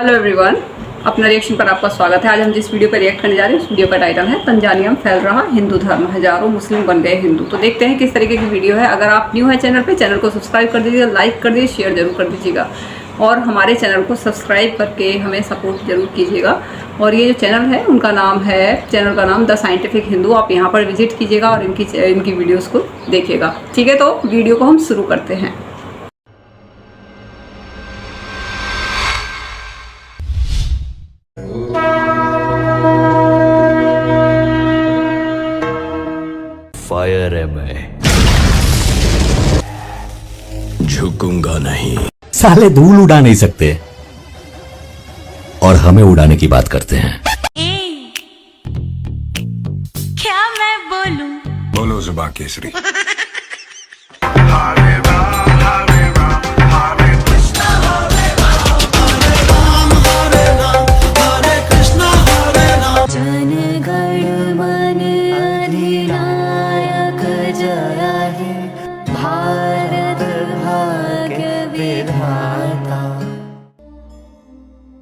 Hello everyone, अपना reaction पर आपका स्वागत है। आज हम जिस वीडियो पर रिएक्ट करने जा रहे हैं उस वीडियो का टाइटल है तंजानिया में फैल रहा हिंदू धर्म, हजारों मुस्लिम बन गए हिंदू। तो देखते हैं किस तरीके की वीडियो है। अगर आप न्यू है चैनल पे, चैनल को सब्सक्राइब कर दीजिएगा, लाइक कर दीजिए, शेयर जरूर कर दीजिएगा और हमारे चैनल को सब्सक्राइब करके हमें सपोर्ट जरूर कीजिएगा। और ये जो चैनल है उनका नाम है, चैनल का नाम द साइंटिफिक हिंदू। आप यहाँ पर विजिट कीजिएगा और इनकी वीडियोज़ को देखिएगा। ठीक है, तो वीडियो को हम शुरू करते हैं। फायर है, मैं झुकूंगा नहीं। साले धूल उड़ा नहीं सकते और हमें उड़ाने की बात करते हैं। क्या मैं बोलूं? बोलो जुबां केसरी।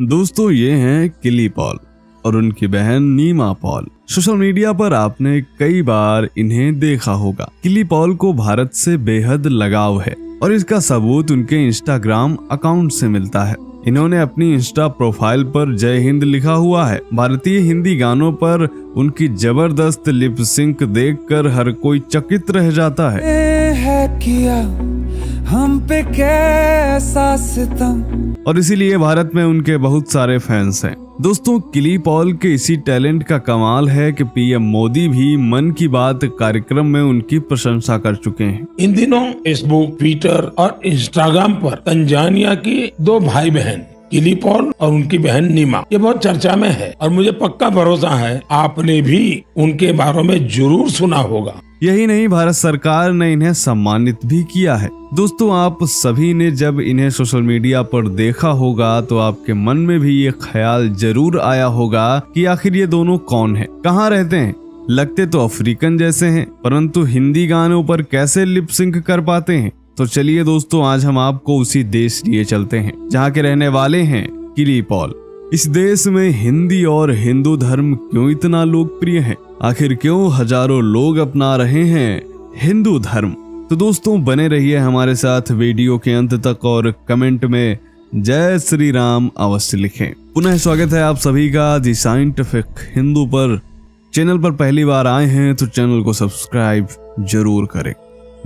दोस्तों, ये हैं किली पॉल और उनकी बहन नीमा पॉल। सोशल मीडिया पर आपने कई बार इन्हें देखा होगा। किली पॉल को भारत से बेहद लगाव है और इसका सबूत उनके इंस्टाग्राम अकाउंट से मिलता है। इन्होंने अपनी इंस्टा प्रोफाइल पर जय हिंद लिखा हुआ है। भारतीय हिंदी गानों पर उनकी जबरदस्त लिप सिंक देखकर हर कोई चकित रह जाता है किया हम पे कैसा सितम, और इसीलिए भारत में उनके बहुत सारे फैंस हैं। दोस्तों, किली पॉल के इसी टैलेंट का कमाल है कि पीएम मोदी भी मन की बात कार्यक्रम में उनकी प्रशंसा कर चुके हैं। इन दिनों फेसबुक, ट्विटर और इंस्टाग्राम पर तंजानिया की दो भाई बहन किली पॉल और उनकी बहन नीमा ये बहुत चर्चा में है और मुझे पक्का भरोसा है आपने भी उनके बारे में जरूर सुना होगा। यही नहीं, भारत सरकार ने इन्हें सम्मानित भी किया है। दोस्तों, आप सभी ने जब इन्हें सोशल मीडिया पर देखा होगा तो आपके मन में भी ये ख्याल जरूर आया होगा कि आखिर ये दोनों कौन हैं, कहाँ रहते हैं। लगते तो अफ्रीकन जैसे हैं, परंतु हिंदी गानों पर कैसे लिप सिंक कर पाते हैं। तो चलिए दोस्तों, आज हम आपको उसी देश लिए चलते हैं जहाँ के रहने वाले हैं किली पॉल। इस देश में हिंदी और हिंदू धर्म क्यों इतना लोकप्रिय है, आखिर क्यों हजारों लोग अपना रहे हैं हिंदू धर्म। तो दोस्तों, बने रहिए हमारे साथ वीडियो के अंत तक और कमेंट में जय श्री राम अवश्य लिखें। पुनः स्वागत है आप सभी का दी साइंटिफिक हिंदू पर। चैनल पर पहली बार आए हैं तो चैनल को सब्सक्राइब जरूर करें।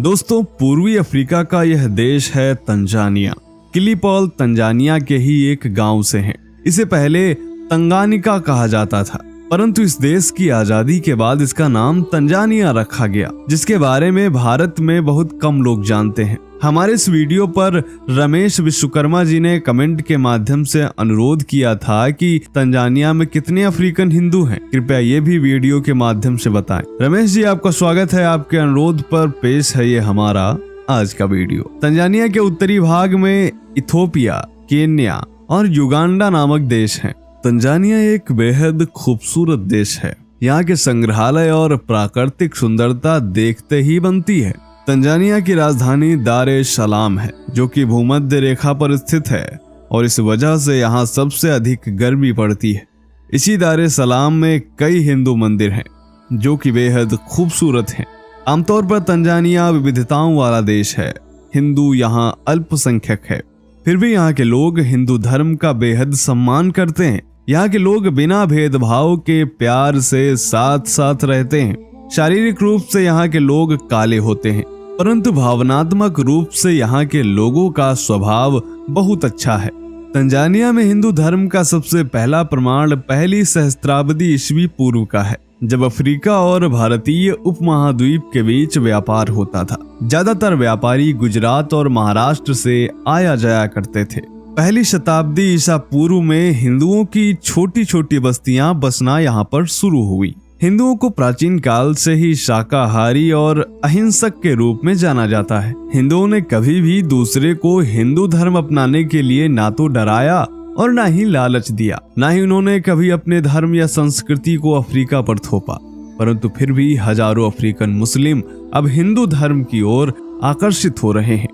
दोस्तों, पूर्वी अफ्रीका का यह देश है तंजानिया। किली पॉल तंजानिया के ही एक गांव से हैं। इसे पहले तंगानिका कहा जाता था, परंतु इस देश की आजादी के बाद इसका नाम तंजानिया रखा गया, जिसके बारे में भारत में बहुत कम लोग जानते हैं। हमारे इस वीडियो पर रमेश विश्वकर्मा जी ने कमेंट के माध्यम से अनुरोध किया था कि तंजानिया में कितने अफ्रीकन हिंदू हैं, कृपया ये भी वीडियो के माध्यम से बताएं। रमेश जी, आपका स्वागत है। आपके अनुरोध पर पेश है ये हमारा आज का वीडियो। तंजानिया के उत्तरी भाग में इथोपिया, केन्या और युगांडा नामक देश हैं। तंजानिया एक बेहद खूबसूरत देश है। यहाँ के संग्रहालय और प्राकृतिक सुंदरता देखते ही बनती है। तंजानिया की राजधानी दार एस सलाम है, जो कि भूमध्य रेखा पर स्थित है और इस वजह से यहाँ सबसे अधिक गर्मी पड़ती है। इसी दार एस सलाम में कई हिंदू मंदिर हैं जो कि बेहद खूबसूरत हैं। आमतौर पर तंजानिया विविधताओं वाला देश है। हिंदू यहाँ अल्पसंख्यक है, फिर भी यहाँ के लोग हिंदू धर्म का बेहद सम्मान करते हैं। यहाँ के लोग बिना भेदभाव के प्यार से साथ साथ रहते हैं। शारीरिक रूप से यहाँ के लोग काले होते हैं, परंतु भावनात्मक रूप से यहाँ के लोगों का स्वभाव बहुत अच्छा है। तंजानिया में हिंदू धर्म का सबसे पहला प्रमाण पहली सहस्त्राब्दी ईस्वी पूर्व का है, जब अफ्रीका और भारतीय उपमहाद्वीप के बीच व्यापार होता था। ज्यादातर व्यापारी गुजरात और महाराष्ट्र से आया जाया करते थे। पहली शताब्दी ईसा पूर्व में हिंदुओं की छोटी छोटी बस्तियां बसना यहाँ पर शुरू हुई। हिंदुओं को प्राचीन काल से ही शाकाहारी और अहिंसक के रूप में जाना जाता है। हिंदुओं ने कभी भी दूसरे को हिंदू धर्म अपनाने के लिए ना तो डराया और ना ही लालच दिया, ना ही उन्होंने कभी अपने धर्म या संस्कृति को अफ्रीका पर थोपा। परंतु फिर भी हजारों अफ्रीकन मुस्लिम अब हिंदू धर्म की ओर आकर्षित हो रहे हैं।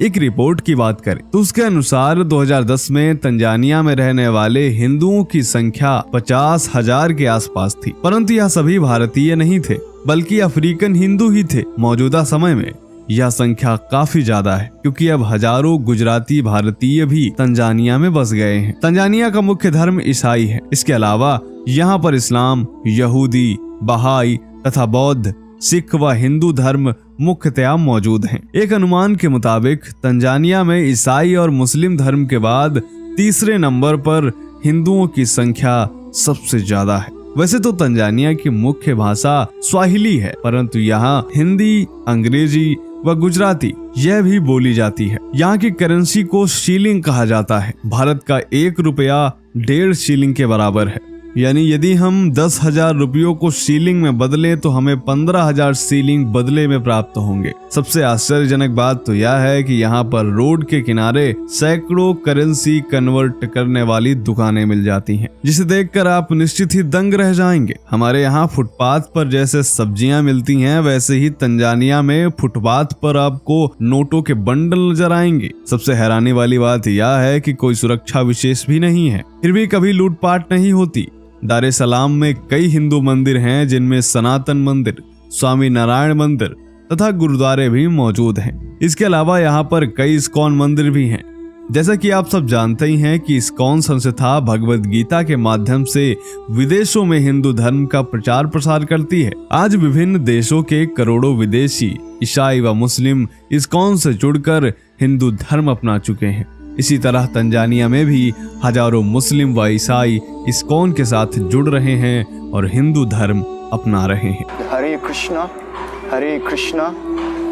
एक रिपोर्ट की बात करें तो उसके अनुसार 2010 में तंजानिया में रहने वाले हिंदुओं की संख्या 50,000 के आसपास थी, परंतु यह सभी भारतीय नहीं थे बल्कि अफ्रीकन हिंदू ही थे। मौजूदा समय में यह संख्या काफी ज्यादा है क्योंकि अब हजारों गुजराती भारतीय भी तंजानिया में बस गए हैं। तंजानिया का मुख्य धर्म ईसाई है। इसके अलावा यहाँ पर इस्लाम, यहूदी, बहाई तथा बौद्ध, सिख व हिंदू धर्म मुख्यतया मौजूद हैं। एक अनुमान के मुताबिक तंजानिया में ईसाई और मुस्लिम धर्म के बाद तीसरे नंबर पर हिंदुओं की संख्या सबसे ज्यादा है। वैसे तो तंजानिया की मुख्य भाषा स्वाहिली है, परंतु यहाँ हिंदी, अंग्रेजी व गुजराती यह भी बोली जाती है। यहाँ की करेंसी को शीलिंग कहा जाता है। भारत का 1 रुपया 1.5 शीलिंग के बराबर है। यानी यदि हम 10,000 रुपयों को शीलिंग में बदलें तो हमें 15,000 शीलिंग बदले में प्राप्त होंगे। सबसे आश्चर्यजनक बात तो यह है कि यहाँ पर रोड के किनारे सैकड़ों करेंसी कन्वर्ट करने वाली दुकानें मिल जाती हैं, जिसे देखकर आप निश्चित ही दंग रह जाएंगे। हमारे यहाँ फुटपाथ पर जैसे सब्जियां मिलती हैं, वैसे ही तंजानिया में फुटपाथ पर आपको नोटों के बंडल नजर आएंगे। सबसे हैरानी वाली बात यह है कि कोई सुरक्षा विशेष भी नहीं है, फिर भी कभी लूटपाट नहीं होती। दार एस सलाम में कई हिंदू मंदिर हैं, जिनमें सनातन मंदिर, स्वामी नारायण मंदिर तथा गुरुद्वारे भी मौजूद हैं। इसके अलावा यहाँ पर कई इस्कॉन मंदिर भी हैं। जैसा कि आप सब जानते ही हैं कि इस्कॉन संस्था भगवद गीता के माध्यम से विदेशों में हिंदू धर्म का प्रचार प्रसार करती है। आज विभिन्न देशों के करोड़ों विदेशी ईसाई व मुस्लिम इस्कॉन से जुड़कर हिंदू धर्म अपना चुके हैं। इसी तरह तंजानिया में भी हजारों मुस्लिम व ईसाई इस्कॉन के साथ जुड़ रहे हैं और हिंदू धर्म अपना रहे हैं। हरे कृष्णा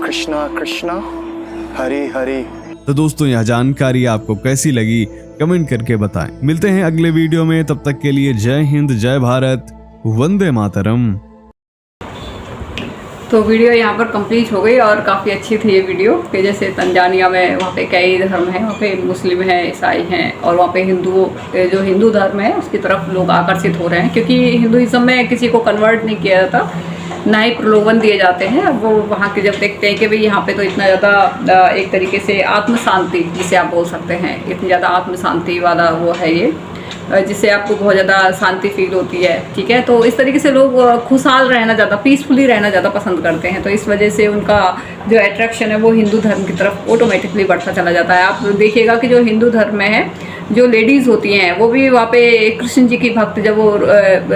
कृष्णा कृष्णा हरे हरे। तो दोस्तों, यह जानकारी आपको कैसी लगी कमेंट करके बताएं। मिलते हैं अगले वीडियो में, तब तक के लिए जय हिंद, जय भारत, वंदे मातरम। तो वीडियो यहाँ पर कंप्लीट हो गई और काफ़ी अच्छी थी ये वीडियो कि जैसे तंजानिया में वहाँ पे कई धर्म हैं, वहाँ पे मुस्लिम हैं, ईसाई हैं और वहाँ पे जो हिंदू धर्म है उसकी तरफ लोग आकर्षित हो रहे हैं, क्योंकि हिंदुइज्म में किसी को कन्वर्ट नहीं किया जाता, ना ही प्रलोभन दिए जाते हैं। अब वो वहाँ के जब देखते हैं कि भाई यहाँ पे तो इतना ज़्यादा एक तरीके से आत्म शांति जिसे आप बोल सकते हैं, इतनी ज़्यादा आत्म शांति वाला वो है ये, जिससे आपको बहुत ज़्यादा शांति फील होती है। ठीक है, तो इस तरीके से लोग खुशहाल रहना ज़्यादा, पीसफुली रहना ज़्यादा पसंद करते हैं। तो इस वजह से उनका जो अट्रैक्शन है वो हिंदू धर्म की तरफ ऑटोमेटिकली बढ़ता चला जाता है। आप देखिएगा कि जो हिंदू धर्म में है, जो लेडीज़ होती हैं वो भी वहाँ पे कृष्ण जी की भक्त, जब वो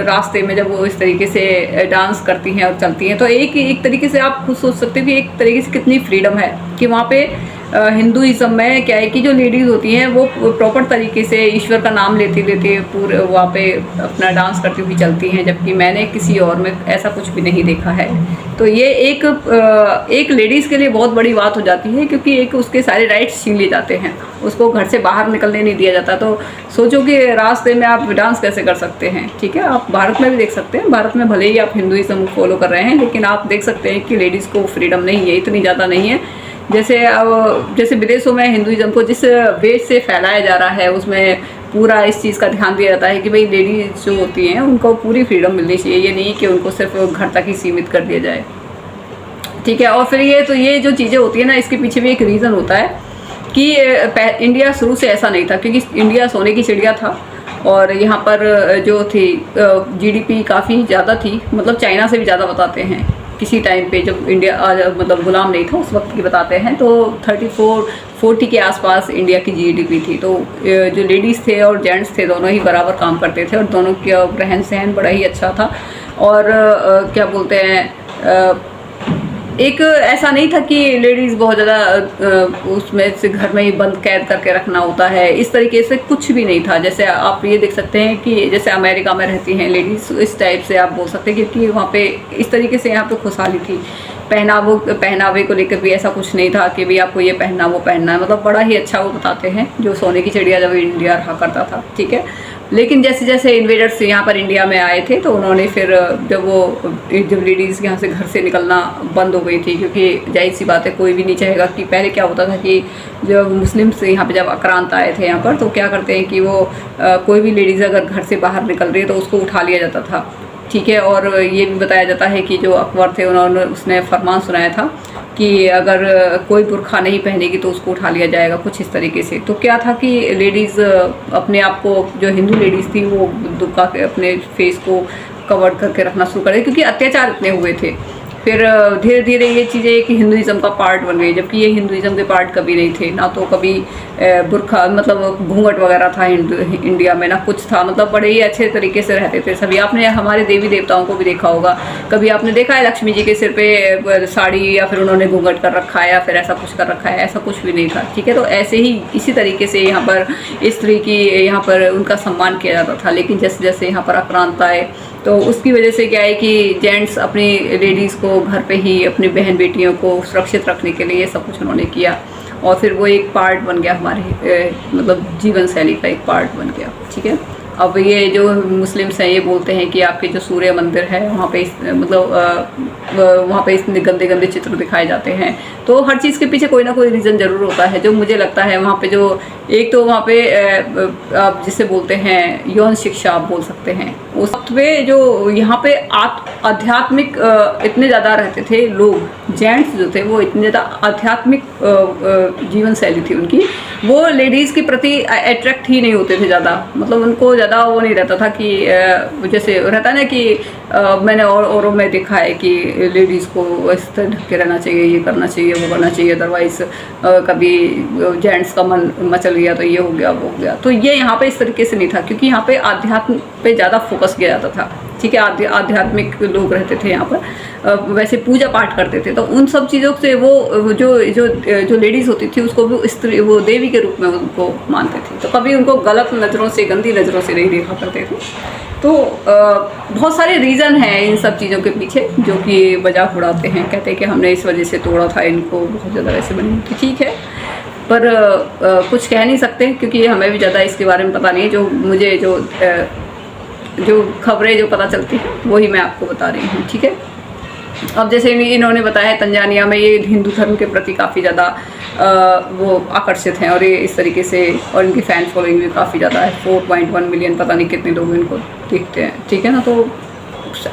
रास्ते में जब वो इस तरीके से डांस करती हैं और चलती हैं, तो एक तरीके से आप खुद सोच सकते हो कि एक तरीके से कितनी फ्रीडम है कि वहाँ पे हिंदुइज्म में क्या है कि जो लेडीज़ होती हैं वो प्रॉपर तरीके से ईश्वर का नाम लेते लेते पूरे वहाँ पे अपना डांस करती हुई चलती हैं, जबकि मैंने किसी और में ऐसा कुछ भी नहीं देखा है। तो ये एक लेडीज़ के लिए बहुत बड़ी बात हो जाती है, क्योंकि एक उसके सारे राइट्स छीन लिए जाते हैं, उसको घर से बाहर निकलने नहीं दिया जाता। तो सोचो कि रास्ते में आप डांस कैसे कर सकते हैं। ठीक है, आप भारत में भी देख सकते हैं, भारत में भले ही आप हिंदुइज्म फॉलो कर रहे हैं, लेकिन आप देख सकते हैं कि लेडीज़ को फ्रीडम नहीं है, इतनी ज़्यादा नहीं है। जैसे विदेशों में हिंदुइज्म को जिस वे से फैलाया जा रहा है, उसमें पूरा इस चीज़ का ध्यान दिया जाता है कि भाई लेडीज जो होती हैं उनको पूरी फ्रीडम मिलनी चाहिए, ये नहीं कि उनको सिर्फ घर तक ही सीमित कर दिया जाए। ठीक है, और फिर ये जो चीज़ें होती है ना, इसके पीछे भी एक रीज़न होता है कि इंडिया शुरू से ऐसा नहीं था, क्योंकि इंडिया सोने की चिड़िया था और यहाँ पर जो थी GDP काफ़ी ज़्यादा थी, मतलब चाइना से भी ज़्यादा बताते हैं। किसी टाइम पे जब इंडिया मतलब गुलाम नहीं था उस वक्त की बताते हैं, तो 34-40 के आसपास इंडिया की GDP थी। तो जो लेडीज़ थे और जेंट्स थे दोनों ही बराबर काम करते थे और दोनों का रहन सहन बड़ा ही अच्छा था। और क्या बोलते हैं, एक ऐसा नहीं था कि लेडीज़ बहुत ज़्यादा उसमें से घर में ही बंद कैद करके रखना होता है, इस तरीके से कुछ भी नहीं था। जैसे आप ये देख सकते हैं कि जैसे अमेरिका में रहती हैं लेडीज़, इस टाइप से आप बोल सकते हैं, क्योंकि वहाँ पे इस तरीके से यहाँ पे खुशहाली थी। पहनावे को लेकर भी ऐसा कुछ नहीं था कि भाई आपको ये पहनना वो पहनना है, मतलब बड़ा ही अच्छा वो बताते हैं, जो सोने की चिड़िया जब इंडिया रहा करता था। ठीक है, लेकिन जैसे जैसे इन्वेडर्स यहाँ पर इंडिया में आए थे, तो उन्होंने फिर जब लेडीज़ यहाँ से घर से निकलना बंद हो गई थी, क्योंकि जाहिर सी बात है कोई भी नहीं चाहेगा कि पहले क्या होता था कि जब मुस्लिम्स यहाँ पे जब आक्रांत आए थे यहाँ पर, तो क्या करते हैं कि वो कोई भी लेडीज़ अगर घर से बाहर निकल रही है तो उसको उठा लिया जाता था ठीक है। और ये भी बताया जाता है कि जो अकबर थे उसने फरमान सुनाया था कि अगर कोई बुर्खा नहीं पहनेगी तो उसको उठा लिया जाएगा, कुछ इस तरीके से। तो क्या था कि लेडीज़ अपने आप को, जो हिंदू लेडीज़ थी, वो दुबका के अपने फेस को कवर करके रखना शुरू कर दी, क्योंकि अत्याचार इतने हुए थे। फिर धीरे धीरे ये चीज़ें एक हिंदुज़म का पार्ट बन गई, जबकि ये हिंदुज़म के पार्ट कभी नहीं थे। ना तो कभी बुर्खा मतलब घूंघट वगैरह था इंडिया में, ना कुछ था। मतलब बड़े ही अच्छे तरीके से रहते थे सभी। आपने हमारे देवी देवताओं को भी देखा होगा, कभी आपने देखा है लक्ष्मी जी के सिर पे साड़ी या फिर उन्होंने घूंघट कर रखा है या फिर ऐसा कुछ कर रखा है? ऐसा कुछ भी नहीं था, ठीक है। तो ऐसे ही इसी तरीके से यहाँ पर स्त्री की, यहाँ पर उनका सम्मान किया जाता था। लेकिन जैसे जैसे यहाँ पर आक्रांता आए तो उसकी वजह से क्या है कि जेंट्स अपनी लेडीज़ को घर पे ही, अपनी बहन बेटियों को सुरक्षित रखने के लिए ये सब कुछ उन्होंने किया। और फिर वो एक पार्ट बन गया हमारे मतलब जीवन शैली का एक पार्ट बन गया, ठीक है। अब ये जो मुस्लिम्स हैं ये बोलते हैं कि आपके जो सूर्य मंदिर है वहाँ पे वहाँ पे इतने गंदे गंदे चित्र दिखाए जाते हैं। तो हर चीज़ के पीछे कोई ना कोई रीज़न ज़रूर होता है। जो मुझे लगता है वहाँ पे जो एक तो वहाँ पे आप जिसे बोलते हैं यौन शिक्षा आप बोल सकते हैं, उस वक्त पे जो यहाँ पे आध्यात्मिक इतने ज़्यादा रहते थे लोग, जेंट्स जो थे वो इतने ज़्यादा आध्यात्मिक जीवन शैली थी उनकी, वो लेडीज़ के प्रति अट्रैक्ट ही नहीं होते थे ज़्यादा। मतलब उनको ज़्यादा वो नहीं रहता था कि जैसे रहता है ना कि मैंने औरों में देखा है कि लेडीज़ को इस तरह ढक के रहना चाहिए, ये करना चाहिए, वो करना चाहिए, अदरवाइज़ कभी जेंट्स का मन मचल गया तो ये हो गया, वो हो गया। तो ये यहाँ पे इस तरीके से नहीं था, क्योंकि यहाँ पे आध्यात्म पे ज़्यादा फोकस किया जाता था, ठीक है। आध्यात्मिक लोग रहते थे यहाँ पर, वैसे पूजा पाठ करते थे। तो उन सब चीज़ों से वो जो लेडीज़ होती थी उसको भी स्त्री, वो देवी के रूप में उनको मानते थे। तो कभी उनको गलत नज़रों से, गंदी नज़रों से नहीं देखा करते थे। तो बहुत सारे रीज़न हैं इन सब चीज़ों के पीछे जो कि मजाक उड़ाते हैं, कहते हैं कि हमने इस वजह से तोड़ा था इनको, बहुत ज़्यादा वैसे बनी थी, ठीक है। पर कुछ कह नहीं सकते क्योंकि हमें भी ज़्यादा इसके बारे में पता नहीं है। जो मुझे जो खबरें जो पता चलती हैं वही मैं आपको बता रही हूँ, ठीक है। अब जैसे इन्होंने बताया तंजानिया में ये हिंदू धर्म के प्रति काफ़ी ज़्यादा वो आकर्षित हैं और ये इस तरीके से, और इनकी फ़ैन फॉलोइंग भी काफ़ी ज़्यादा है, 4.1 मिलियन, पता नहीं कितने लोग इनको देखते हैं, ठीक है ना। तो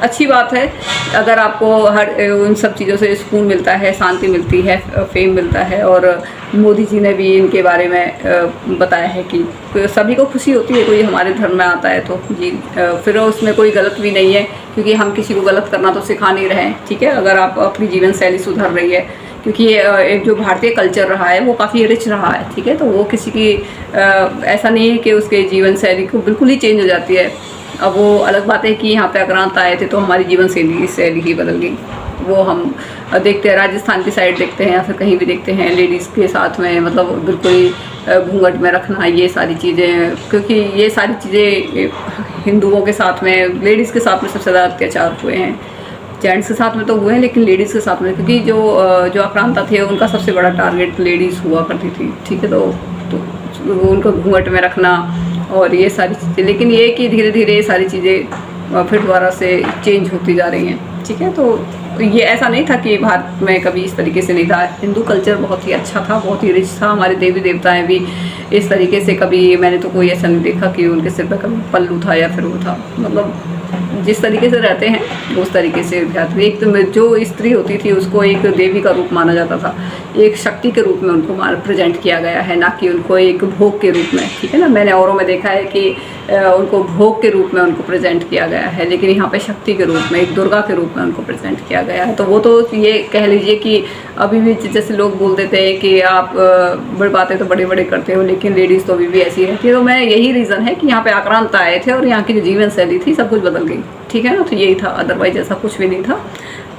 अच्छी बात है अगर आपको हर उन सब चीज़ों से सुकून मिलता है, शांति मिलती है, फेम मिलता है। और मोदी जी ने भी इनके बारे में बताया है कि सभी को खुशी होती है कोई हमारे धर्म में आता है तो जी, फिर उसमें कोई गलत भी नहीं है, क्योंकि हम किसी को गलत करना तो सिखा नहीं रहे हैं, ठीक है। अगर आप अपनी जीवन शैली सुधर रही है, क्योंकि एक जो भारतीय कल्चर रहा है वो काफ़ी रिच रहा है, ठीक है। तो वो किसी की ऐसा नहीं है कि उसके जीवन शैली को बिल्कुल ही चेंज हो जाती है। अब वो अलग बात है कि यहाँ पे आक्रांत आए थे तो हमारी जीवन शैली ही बदल गई। वो हम देखते हैं राजस्थान की साइड देखते हैं या फिर कहीं भी देखते हैं, लेडीज़ के साथ में मतलब बिल्कुल ही घूंघट में रखना, ये सारी चीज़ें, क्योंकि ये सारी चीज़ें हिंदुओं के साथ में, लेडीज़ के साथ में सबसे ज़्यादा अत्याचार हुए हैं। जेंट्स के साथ में तो हुए हैं लेकिन लेडीज़ के साथ में, क्योंकि जो आक्रांता थे उनका सबसे बड़ा टारगेट लेडीज़ हुआ करती थी, ठीक है। तो उनको घूंघट में रखना और ये सारी चीज़ें, लेकिन ये कि धीरे धीरे ये सारी चीज़ें फिर दोबारा से चेंज होती जा रही हैं, ठीक है। तो ये ऐसा नहीं था कि भारत में कभी इस तरीके से नहीं था। हिंदू कल्चर बहुत ही अच्छा था, बहुत ही रिच था। हमारे देवी देवताएं भी इस तरीके से, कभी मैंने तो कोई ऐसा नहीं देखा कि उनके सिर पर कभी पल्लू था या फिर वो था, मतलब जिस तरीके से रहते हैं उस तरीके से ध्यान। एक तो जो स्त्री होती थी उसको एक देवी का रूप माना जाता था, एक शक्ति के रूप में उनको प्रेजेंट किया गया है, ना कि उनको एक भोग के रूप में, ठीक है ना। मैंने औरों में देखा है कि उनको भोग के रूप में उनको प्रेजेंट किया गया है, लेकिन यहाँ पे शक्ति के रूप में, एक दुर्गा के रूप में उनको प्रेजेंट किया गया है। तो वो तो ये कह लीजिए कि अभी भी जैसे लोग बोल देते हैं कि आप बड़ी बातें तो बड़े बड़े करते हो, लेकिन लेडीज़ तो अभी भी ऐसी रहती है। तो मैं यही रीज़न है कि यहाँ पे आक्रांत आए थे और यहाँ की जो जीवन शैली थी सब कुछ बदल गई, ठीक है ना। तो यही था, अदरवाइज ऐसा कुछ भी नहीं था,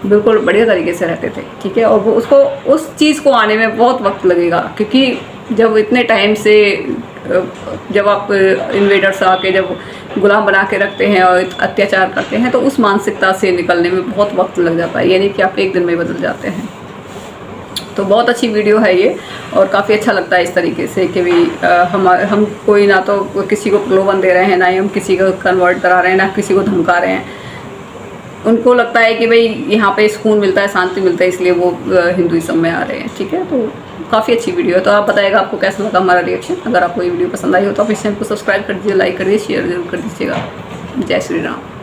बिल्कुल बढ़िया तरीके से रहते थे, ठीक है। और वो उसको उस चीज़ को आने में बहुत वक्त लगेगा, क्योंकि जब इतने टाइम से जब आप इन्वेडर्स आके जब गुलाम बना के रखते हैं और अत्याचार करते हैं तो उस मानसिकता से निकलने में बहुत वक्त लग जाता है, ये नहीं कि आप एक दिन में बदल जाते हैं। तो बहुत अच्छी वीडियो है ये और काफ़ी अच्छा लगता है इस तरीके से कि भी हम कोई ना तो किसी को प्रलोभन दे रहे हैं, ना ही हम किसी को कन्वर्ट करा रहे हैं, ना किसी को धमका रहे हैं। उनको लगता है कि भाई यहाँ पे सुकून मिलता है, शांति मिलता है, इसलिए वो हिंदुइज्म में आ रहे हैं, ठीक है। तो काफ़ी अच्छी वीडियो है। तो आप बताइएगा आपको कैसा लगा हमारा रिएक्शन। अगर आपको ये वीडियो पसंद आई हो तो आप इस चैनल को सब्सक्राइब कर दीजिए, लाइक कर दीजिए, शेयर जरूर कर दीजिएगा। जय श्री राम।